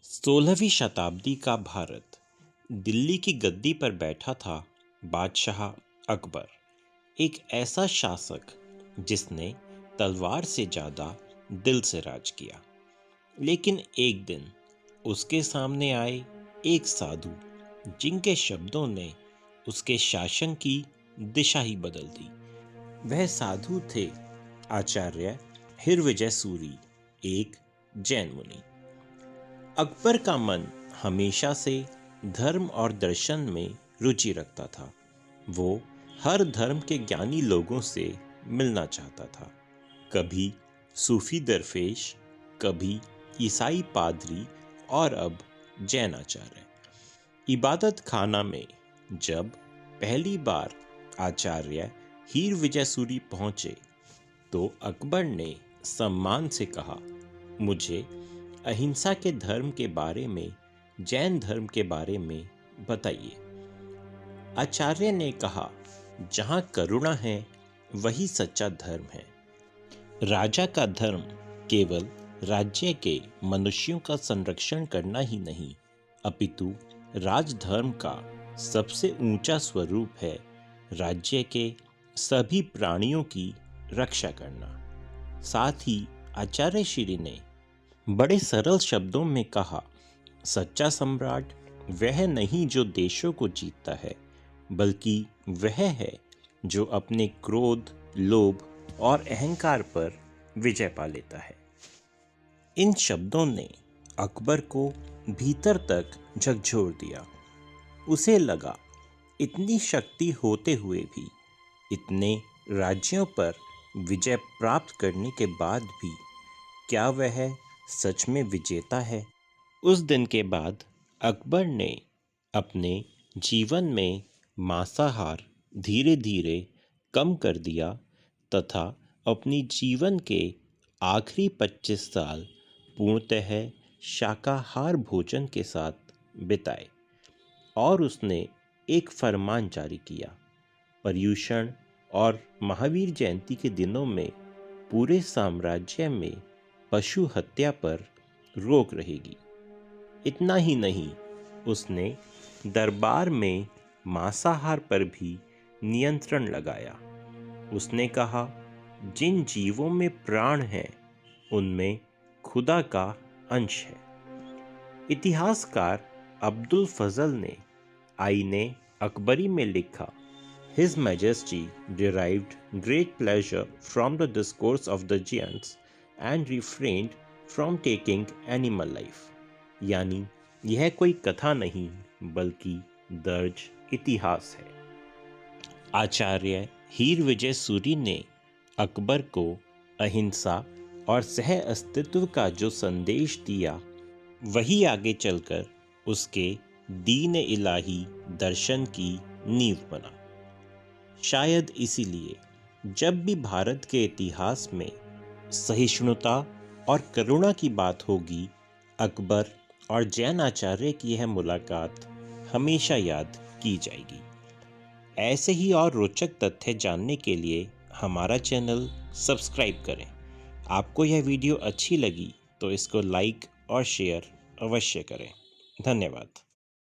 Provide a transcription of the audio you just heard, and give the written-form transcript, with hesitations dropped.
16वीं शताब्दी का भारत। दिल्ली की गद्दी पर बैठा था बादशाह अकबर, एक ऐसा शासक जिसने तलवार से ज़्यादा दिल से राज किया। लेकिन एक दिन उसके सामने आए एक साधु, जिनके शब्दों ने उसके शासन की दिशा ही बदल दी। वह साधु थे आचार्य हीरविजय सूरी, एक जैन मुनि। अकबर का मन हमेशा से धर्म और दर्शन में रुचि रखता था। वो हर धर्म के ज्ञानी लोगों से मिलना चाहता था। कभी सूफी दरवेश, कभी ईसाई पादरी और अब जैन आचार्य। इबादत खाना में जब पहली बार आचार्य हीरविजय सूरी पहुंचे तो अकबर ने सम्मान से कहा, मुझे अहिंसा के धर्म के बारे में, जैन धर्म के बारे में बताइए। आचार्य ने कहा, जहाँ करुणा है वही सच्चा धर्म है। राजा का धर्म केवल राज्य के मनुष्यों का संरक्षण करना ही नहीं, अपितु राजधर्म का सबसे ऊंचा स्वरूप है राज्य के सभी प्राणियों की रक्षा करना। साथ ही आचार्य श्री ने बड़े सरल शब्दों में कहा, सच्चा सम्राट वह नहीं जो देशों को जीतता है, बल्कि वह है जो अपने क्रोध, लोभ और अहंकार पर विजय पा लेता है। इन शब्दों ने अकबर को भीतर तक झकझोर दिया। उसे लगा, इतनी शक्ति होते हुए भी, इतने राज्यों पर विजय प्राप्त करने के बाद भी क्या वह सच में विजेता है? उस दिन के बाद अकबर ने अपने जीवन में मांसाहार धीरे धीरे कम कर दिया तथा अपनी जीवन के आखिरी 25 साल पूर्णतः शाकाहार भोजन के साथ बिताए। और उसने एक फरमान जारी किया, पर्युषण और महावीर जयंती के दिनों में पूरे साम्राज्य में पशु हत्या पर रोक रहेगी। इतना ही नहीं, उसने दरबार में मांसाहार पर भी नियंत्रण लगाया। उसने कहा, जिन जीवों में प्राण है उनमें खुदा का अंश है। इतिहासकार अब्दुल फजल ने आईने अकबरी में लिखा, His Majesty derived great pleasure from the discourse of the giants and refrained from taking animal life। यानी यह कोई कथा नहीं बल्कि दर्ज इतिहास है। आचार्य हीरविजय सूरी ने अकबर को अहिंसा और सह अस्तित्व का जो संदेश दिया, वही आगे चलकर उसके दीन इलाही दर्शन की नींव बना। शायद इसीलिए जब भी भारत के इतिहास में सहिष्णुता और करुणा की बात होगी, अकबर और जैन आचार्य की यह मुलाकात हमेशा याद की जाएगी। ऐसे ही और रोचक तथ्य जानने के लिए हमारा चैनल सब्सक्राइब करें। आपको यह वीडियो अच्छी लगी तो इसको लाइक और शेयर अवश्य करें। धन्यवाद।